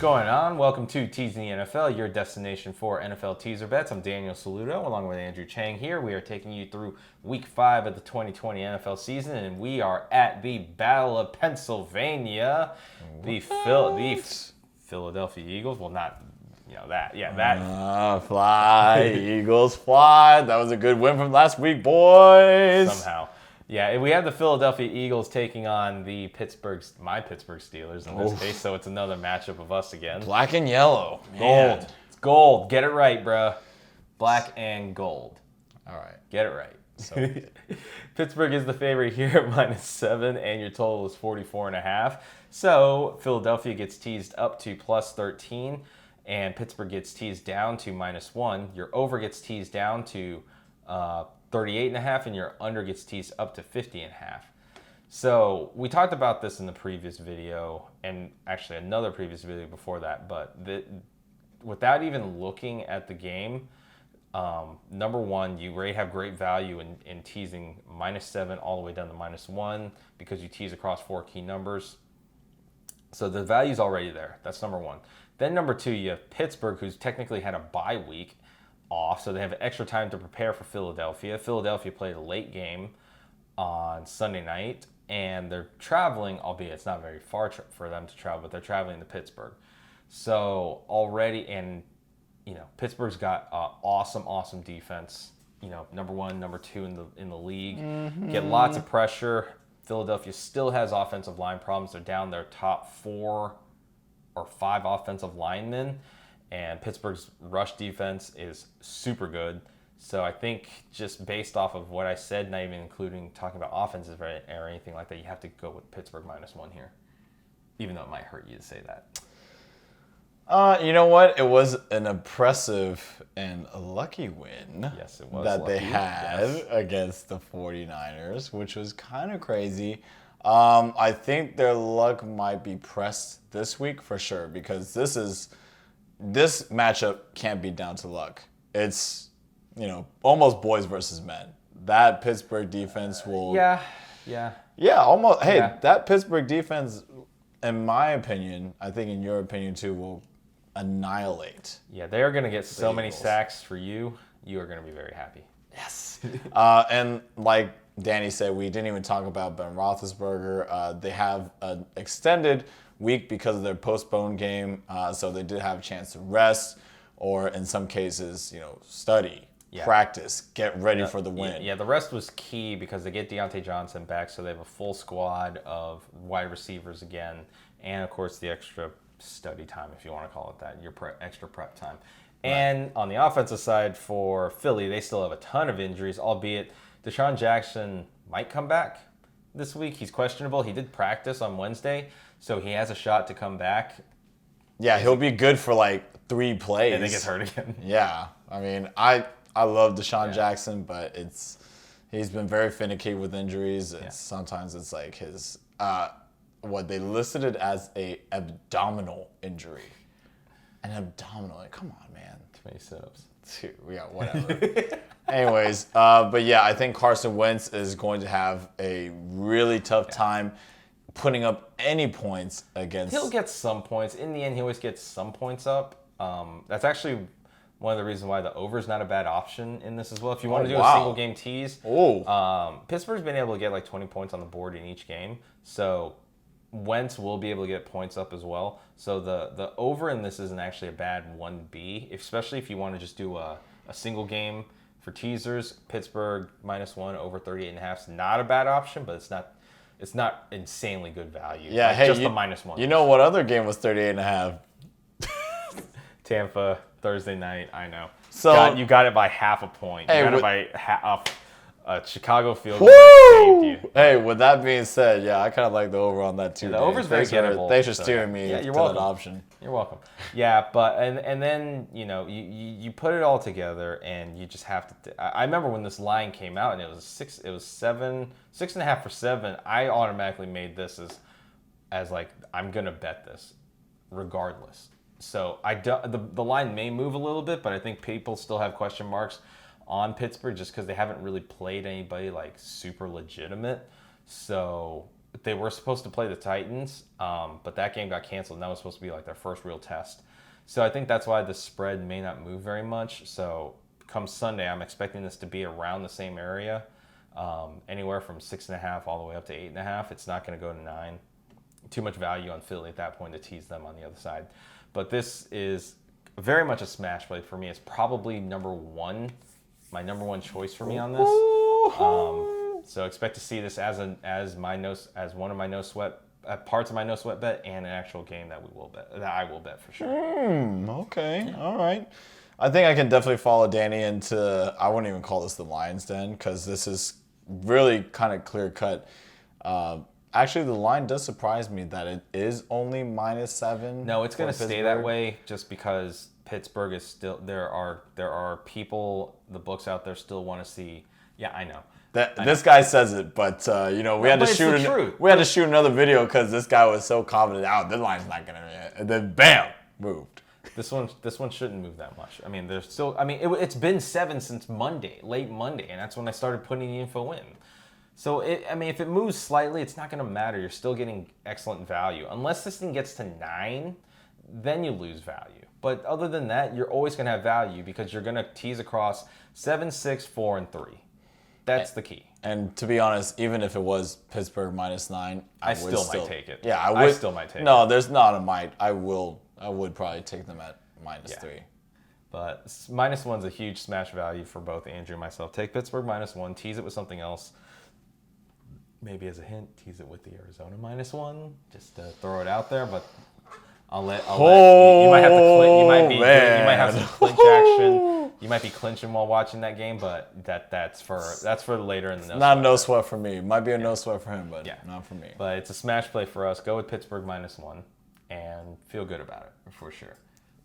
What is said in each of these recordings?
going on? Welcome to Teasing the NFL, your destination for NFL teaser bets. I'm Daniel Saludo, along with Andrew Chang here. We are taking you through Week 5 of the 2020 NFL season, and we are at the Battle of Pennsylvania. The Philadelphia Eagles. Well, not that. Yeah, that. Fly, Eagles, fly. That was a good win from last week, boys. Somehow. Yeah, we have the Philadelphia Eagles taking on my Pittsburgh Steelers in this case, so it's another matchup of us again. Black and yellow. Man. Gold. It's gold. Get it right, bro. Black and gold. All right. Get it right. So Pittsburgh is the favorite here at -7, and your total is 44.5. So Philadelphia gets teased up to +13, and Pittsburgh gets teased down to -1. Your over gets teased down to 38.5, and your under gets teased up to 50.5. So we talked about this in the previous video, and actually another previous video before that, but without even looking at the game, number one, you already have great value in teasing -7 all the way down to -1 because you tease across 4 key numbers. So the value's already there. That's number one. Then number two, you have Pittsburgh, who's technically had a bye week off, so they have extra time to prepare for Philadelphia. Philadelphia played a late game on Sunday night, and they're traveling, albeit it's not very far for them to travel, but they're traveling to Pittsburgh. So already, and Pittsburgh's got awesome defense. Number one, number two in the league. Get lots of pressure. Philadelphia still has offensive line problems. They're down their top 4 or 5 offensive linemen. And Pittsburgh's rush defense is super good. So I think just based off of what I said, not even including talking about offenses or anything like that, you have to go with Pittsburgh -1 here. Even though it might hurt you to say that. You know what? It was an impressive and a lucky win. Yes, it was that lucky. They had against the 49ers, which was kind of crazy. I think their luck might be pressed this week for sure, because this matchup can't be down to luck. It's, almost boys versus men. That Pittsburgh defense will... Yeah, almost. Hey, yeah. That Pittsburgh defense, in my opinion, I think in your opinion too, will annihilate. Yeah, they are going to get so many Eagles. sacks for you. You are going to be very happy. Yes. And like Danny said, we didn't even talk about Ben Roethlisberger. They have an extended week because of their postponed game, so they did have a chance to rest, or in some cases, study, practice, get ready for the win. Yeah, the rest was key because they get Deontay Johnson back, so they have a full squad of wide receivers again, and of course the extra study time, if you want to call it that, your extra prep time. Right. And on the offensive side for Philly, they still have a ton of injuries, albeit Deshaun Jackson might come back this week. He's questionable. He did practice on Wednesday, so he has a shot to come back. Yeah, he'll be good for like 3 plays. And then gets hurt again. Yeah, I mean, I love Deshaun Jackson, but he's been very finicky with injuries. Sometimes it's like his what they listed it as a abdominal injury. An abdominal, come on, man. Too many sit-ups. Yeah, whatever. Anyways, but yeah, I think Carson Wentz is going to have a really tough time putting up any points against... He'll get some points. In the end, he always gets some points up. That's actually one of the reasons why the over is not a bad option in this as well. If you want to do a single game tease, Pittsburgh's been able to get like 20 points on the board in each game. So Wentz will be able to get points up as well. So the over in this isn't actually a bad 1B, especially if you want to just do a single game for teasers. Pittsburgh -1 over 38.5 is not a bad option, but it's not insanely good value. Yeah, like hey, just the -1. You know what other game was 38.5? Tampa, Thursday night, I know. So you got it by half a point. You got it by a Chicago field goal. Woo! Hey, with that being said, I kind of like the over on that too. The over's very gettable. Thanks for steering me to welcome. that option. You're welcome. Yeah, but and then you put it all together, and you just have to. I remember when this line came out, and it was 6.5 for 7. I automatically made this as like I'm gonna bet this, regardless. So the line may move a little bit, but I think people still have question marks on Pittsburgh just because they haven't really played anybody like super legitimate. So they were supposed to play the Titans, but that game got canceled. And that was supposed to be like their first real test. So I think that's why the spread may not move very much. So come Sunday, I'm expecting this to be around the same area, anywhere from 6.5 all the way up to 8.5. It's not going to go to 9. Too much value on Philly at that point to tease them on the other side. But this is very much a smash play for me. It's probably my number one choice for me on this. So expect to see this as one of my no sweat parts of my no sweat bet and an actual game that I will bet for sure. Okay, all right. I think I can definitely follow Danny into. I wouldn't even call this the Lions Den because this is really kind of clear cut. Actually, the line does surprise me that it is only -7. No, it's going to stay that way just because Pittsburgh is still. There are people, the books out there still want to see. Yeah, I know. This guy says it, but we had to shoot another video because this guy was so confident. Oh, the line's not gonna, and then bam, moved. This one shouldn't move that much. I mean, there's still. I mean, it's been 7 since late Monday, and that's when I started putting the info in. So if it moves slightly, it's not gonna matter. You're still getting excellent value, unless this thing gets to 9, then you lose value. But other than that, you're always gonna have value because you're gonna tease across 7, 6, 4, and 3. That's the key. And to be honest, even if it was Pittsburgh -9, I still might take it. Yeah, I still might take it. No, there's not a might. I would probably take them at -3. But -1's a huge smash value for both Andrew and myself. Take Pittsburgh -1, tease it with something else. Maybe as a hint, tease it with the Arizona -1, just to throw it out there. But I'll let you might have to clinch. You might have some clinch action. You might be clinching while watching that game, but that's for later in the no. Not a no sweat for me. Might be a no sweat for him, but not for me. But it's a smash play for us. Go with Pittsburgh -1 and feel good about it for sure.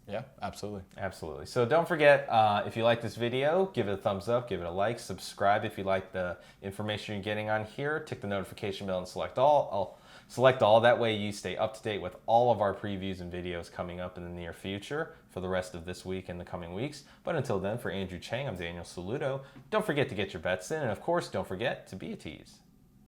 Yeah, absolutely. Absolutely. So don't forget, if you like this video, give it a thumbs up, give it a like, subscribe if you like the information you're getting on here. Tick the notification bell and select all. I'll select all. That way you stay up to date with all of our previews and videos coming up in the near future for the rest of this week and the coming weeks. But until then, for Andrew Chang, I'm Daniel Saludo. Don't forget to get your bets in. And of course, don't forget to be a tease.